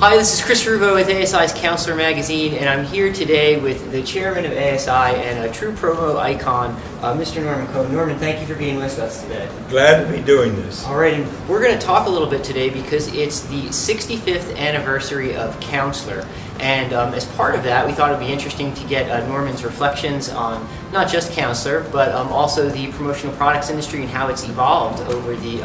Hi, this is Chris Ruvo with ASI's Counselor Magazine, and I'm here today with the chairman of ASI and a true promo icon, Mr. Norman Cohn. Norman, thank you for being with us today. Glad to be doing this. All right, and we're going to talk a little bit today because it's the 65th anniversary of Counselor. And as part of that, we thought it would be interesting to get Norman's reflections on not just Counselor, but also the promotional products industry and how it's evolved over the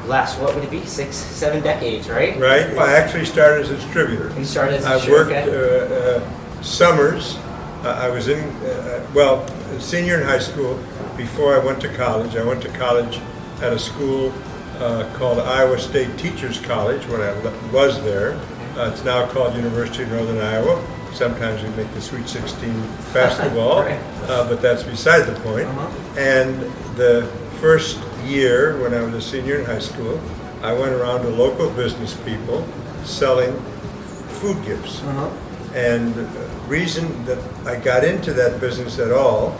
last, what would it be, 6-7 decades, right? Right. Well, I actually started as a distributor. You started as a I distributor. worked summers. I was in, senior in high school before I went to college. I went to college at a school called Iowa State Teachers College when I was there. It's now called University of Northern Iowa. Sometimes we make the Sweet 16 basketball, Right. but that's beside the point. And the first year, when I was a senior in high school, I went around to local business people selling food gifts. And the reason that I got into that business at all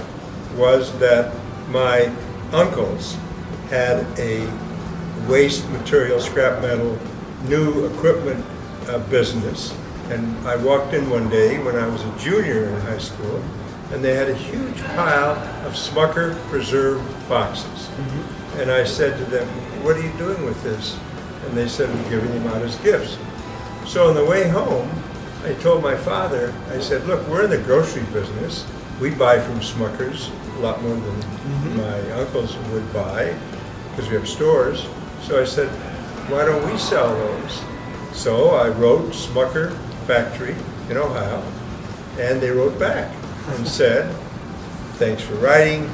was that my uncles had a waste material, scrap metal, new equipment business. And I walked in one day when I was a junior in high school, and they had a huge pile of Smucker preserved boxes. And I said to them, "What are you doing with this?" And they said, "We're giving them out as gifts." So on the way home, I told my father, I said, "Look, we're in the grocery business. We buy from Smuckers a lot more than my uncles would buy because we have stores." So I said, "Why don't we sell those?" So I wrote Smucker Factory in Ohio, and they wrote back and said, "Thanks for writing.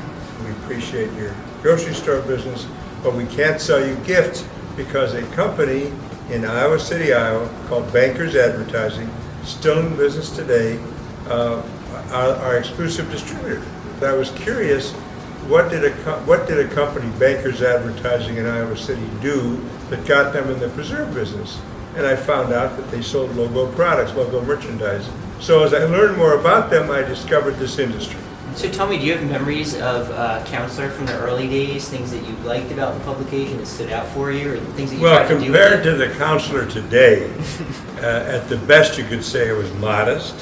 We appreciate your grocery store business, but we can't sell you gifts because a company in Iowa City, Iowa, called Bankers Advertising, still in business today, our exclusive distributor." I was curious, what did a company, Bankers Advertising in Iowa City, do that got them in the preserve business? And I found out that they sold logo products, logo merchandise. So as I learned more about them, I discovered this industry. So tell me, do you have memories of Counselor from the early days, things that you liked about the publication that stood out for you, or things that you tried to do with it? Well, compared to the Counselor today, at the best you could say it was modest.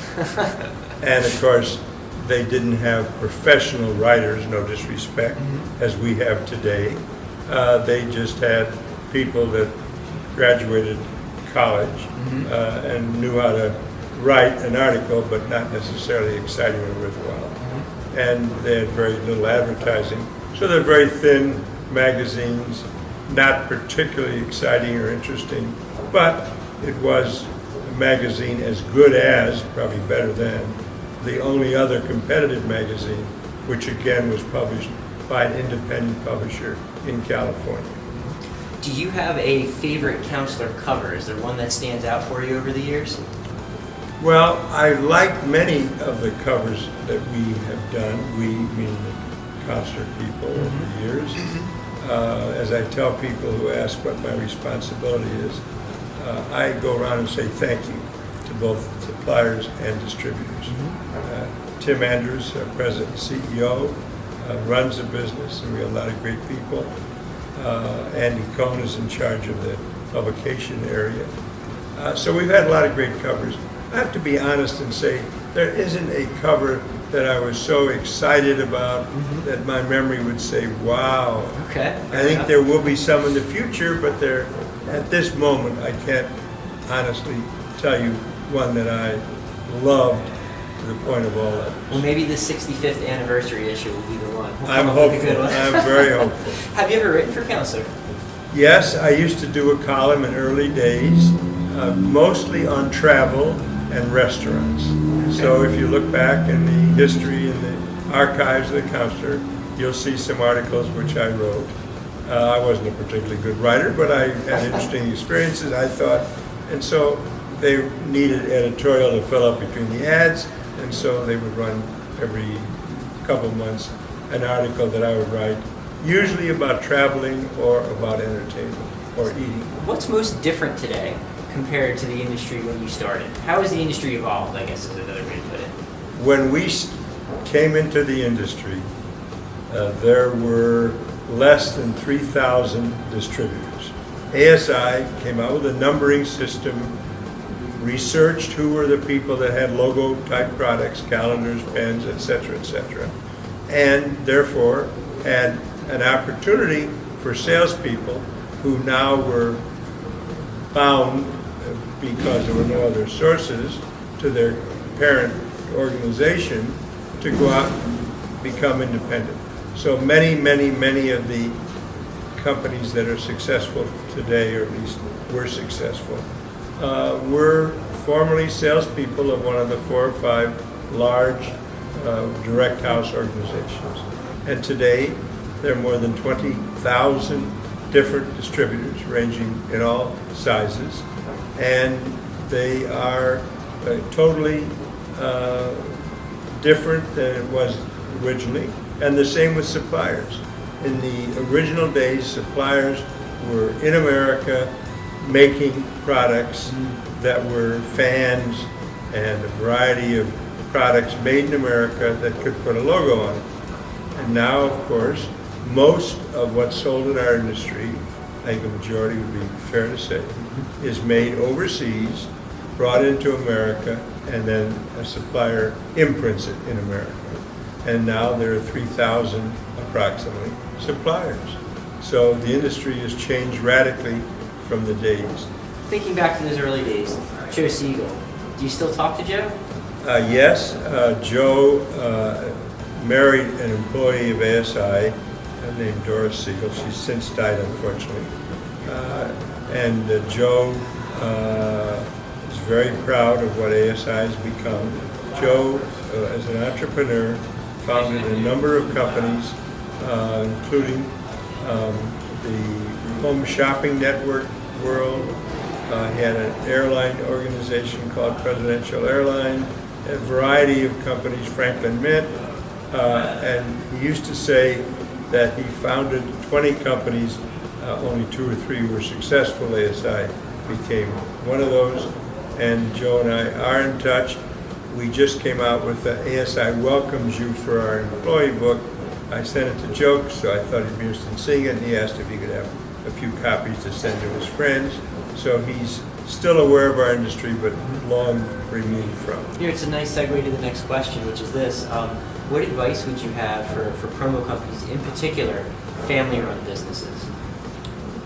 And of course, they didn't have professional writers, no disrespect, as we have today. They just had people that graduated college and knew how to write an article, but not necessarily exciting or worthwhile. And they had very little advertising. So they're very thin magazines, not particularly exciting or interesting, but it was a magazine as good as, probably better than, the only other competitive magazine, which again was published by an independent publisher in California. Do you have a favorite Counselor cover? Is there one that stands out for you over the years? Well, I like many of the covers that we have done, we meaning the Counselor people over the years. As I tell people who ask what my responsibility is, I go around and say thank you to both suppliers and distributors. Tim Andrews, our president and CEO, runs the business, and we have a lot of great people. Andy Cohn is in charge of the publication area. So we've had a lot of great covers. I have to be honest and say there isn't a cover that I was so excited about that my memory would say, wow. Okay. I think there will be some in the future, but at this moment I can't honestly tell you one that I loved to the point of all that. Well, maybe the 65th anniversary issue will be the one. I'm hopeful. I'm very hopeful. Have you ever written for Counselor? Yes, I used to do a column in early days, mostly on travel and restaurants. So if you look back in the history and the archives of the Counselor, you'll see some articles which I wrote. I wasn't a particularly good writer, but I had interesting experiences, I thought, and so they needed editorial to fill up between the ads, and so they would run every couple of months an article that I would write, usually about traveling or about entertainment or eating. What's most different today compared to the industry when you started? How has the industry evolved, I guess is another way to put it? When we came into the industry, there were less than 3,000 distributors. ASI came out with a numbering system researched who were the people that had logo-type products, calendars, pens, etc., etc., and therefore had an opportunity for salespeople who now were bound, because there were no other sources, to their parent organization to go out and become independent. So many of the companies that are successful today, or at least were successful, were formerly salespeople of one of the 4 or 5 large direct house organizations. And today, there are more than 20,000 different distributors ranging in all sizes, and they are totally different than it was originally, and the same with suppliers. In the original days, suppliers were in America making products that were fans and a variety of products made in America that could put a logo on it. And now, of course, most of what's sold in our industry, I think the majority would be fair to say, is made overseas, brought into America, and then a supplier imprints it in America. And now there are 3,000 approximately suppliers. So the industry has changed radically from the days. Thinking back to those early days, Joe Siegel, do you still talk to Joe? Yes, Joe married an employee of ASI named Doris Siegel. She's since died, unfortunately. And Joe is very proud of what ASI has become. Joe, as an entrepreneur, founded a number of companies, including the home shopping network world. He had an airline organization called Presidential Airline, a variety of companies, Franklin Mint, and he used to say that he founded 20 companies, only 2 or 3 were successful. ASI became one of those, and Joe and I are in touch. We just came out with the ASI Welcomes You for our employee book. I sent it to Joe, so I thought he'd be interested in seeing it, and he asked if he could have a few copies to send to his friends. So he's still aware of our industry, but long removed from. Here, it's a nice segue to the next question, which is this. What advice would you have for promo companies, in particular, family-run businesses?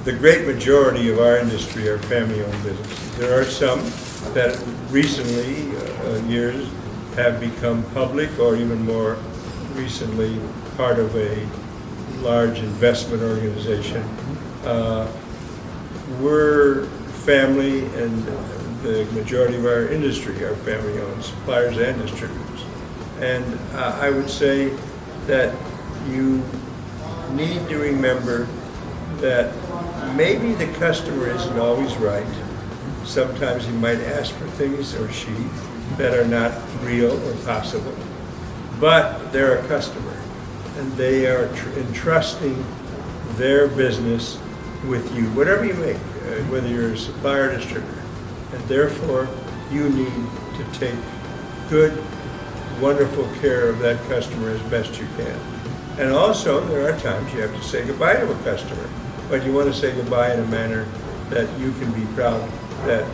The great majority of our industry are family-owned businesses. There are some that recently, years, have become public, or even more recently, part of a large investment organization. We're family, and the majority of our industry are family-owned, suppliers and distributors. And I would say that you need to remember that maybe the customer isn't always right. Sometimes he might ask for things, or she, that are not real or possible. But they're a customer, and they are entrusting their business with you, whatever you make, whether you're a supplier or distributor. And therefore, you need to take good, wonderful care of that customer as best you can. And also, there are times you have to say goodbye to a customer, but you want to say goodbye in a manner that you can be proud that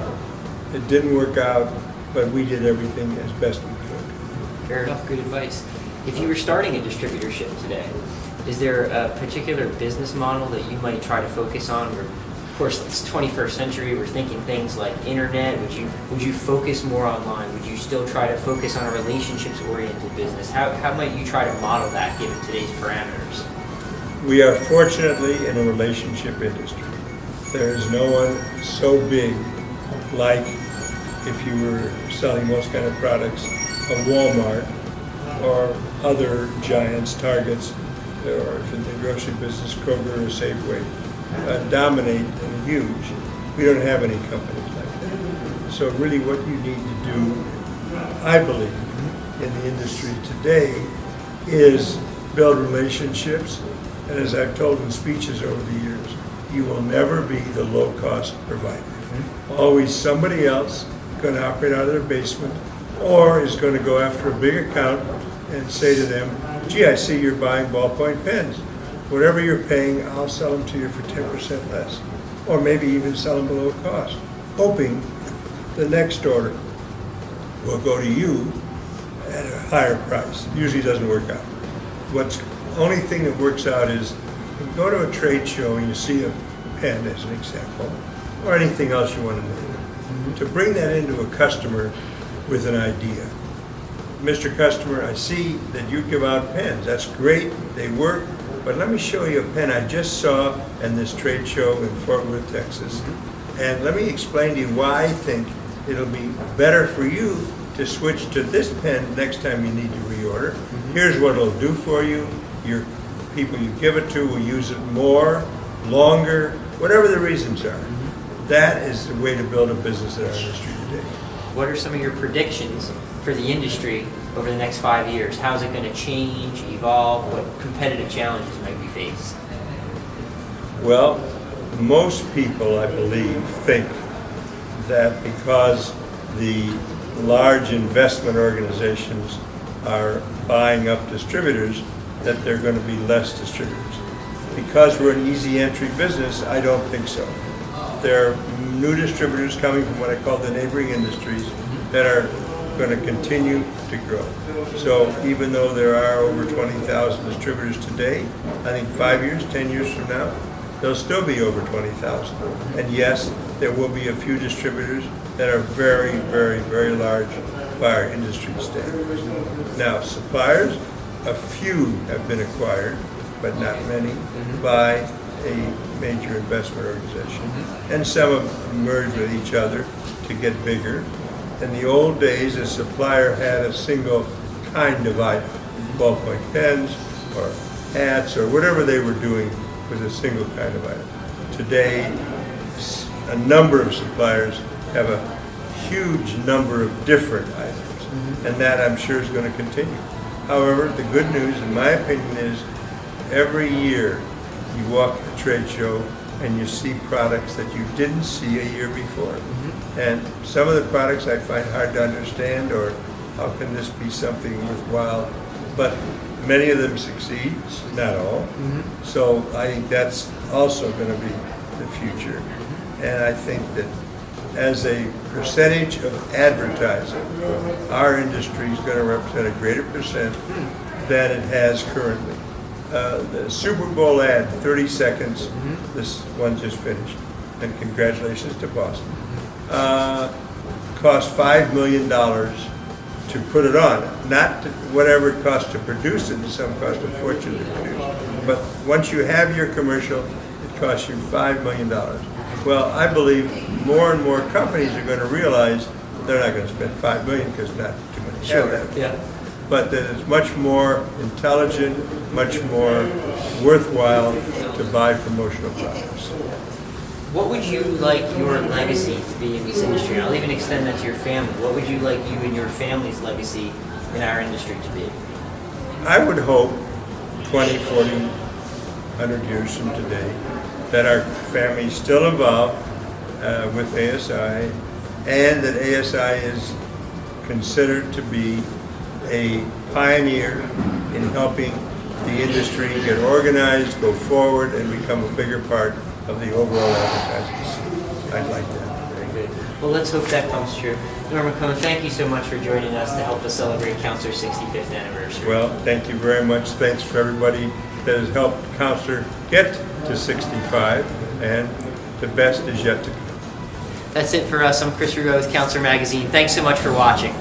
it didn't work out, but we did everything as best we could. Fair enough, good advice. If you were starting a distributorship today, is there a particular business model that you might try to focus on? Of course, it's 21st century, we're thinking things like internet. Would you focus more online? Would you still try to focus on a relationships-oriented business? How might you try to model that given today's parameters? We are fortunately in a relationship industry. There is no one so big like, if you were selling most kind of products, a Walmart or other giants, Targets, or if in the grocery business, Kroger or Safeway, dominate and huge. We don't have any companies like that. So really what you need to do, I believe, in the industry today is build relationships. And as I've told in speeches over the years, you will never be the low-cost provider. Always somebody else going to operate out of their basement, or is going to go after a big account and say to them, gee, I see you're buying ballpoint pens. Whatever you're paying, I'll sell them to you for 10% less. Or maybe even sell them below cost, hoping the next order will go to you at a higher price. Usually doesn't work out. What's only thing that works out is you go to a trade show and you see a pen as an example, or anything else you want to name. To bring that into a customer with an idea. Mr. Customer, I see that you give out pens. That's great, they work, but let me show you a pen I just saw in this trade show in Fort Worth, Texas. And let me explain to you why I think it'll be better for you to switch to this pen next time you need to reorder. Here's what it'll do for you. Your people you give it to will use it more, longer, whatever the reasons are. That is the way to build a business in our industry today. What are some of your predictions for the industry over the next 5 years? How is it going to change, evolve? What competitive challenges might we face? Well, most people, I believe, think that because the large investment organizations are buying up distributors, that there are going to be less distributors. Because we're an easy entry business, I don't think so. There are new distributors coming from what I call the neighboring industries that are going to continue to grow. So even though there are over 20,000 distributors today, I think 5 years, 10 years from now, there'll still be over 20,000. And yes, there will be a few distributors that are very, very, very large by our industry standards. Now, suppliers, a few have been acquired, but not many, by a major investment organization. And some have merged with each other to get bigger. In the old days, a supplier had a single kind of item, ballpoint pens or hats or whatever they were doing with a single kind of item. Today, a number of suppliers have a huge number of different items, and that I'm sure is going to continue. However, the good news, in my opinion, is every year you walk the trade show and you see products that you didn't see a year before. And some of the products I find hard to understand, or how can this be something worthwhile? But many of them succeed, not all. So I think that's also going to be the future. And I think that as a percentage of advertising, our industry is going to represent a greater percent than it has currently. The Super Bowl ad, 30 seconds, this one just finished, and congratulations to Boston, cost $5 million to put it on, not to whatever it costs to produce it, some cost a fortune to produce. But once you have your commercial, it costs you $5 million. Well, I believe more and more companies are going to realize they're not going to spend $5 million because not too many have that. Yeah. But that it's much more intelligent, much more worthwhile to buy promotional products. What would you like your legacy to be in this industry? I'll even extend that to your family. What would you like you and your family's legacy in our industry to be? I would hope 20, 40, 100 years from today that our family's still involved with ASI, and that ASI is considered to be a pioneer in helping the industry get organized, go forward, and become a bigger part of the overall advertising scene. I'd like that. Very good. Well, let's hope that comes true. Norman Cohn, thank you so much for joining us to help us celebrate Counselor's 65th anniversary. Well, thank you very much. Thanks for everybody that has helped Counselor get to 65, and the best is yet to come. That's it for us. I'm Chris Rugo with Counselor Magazine. Thanks so much for watching.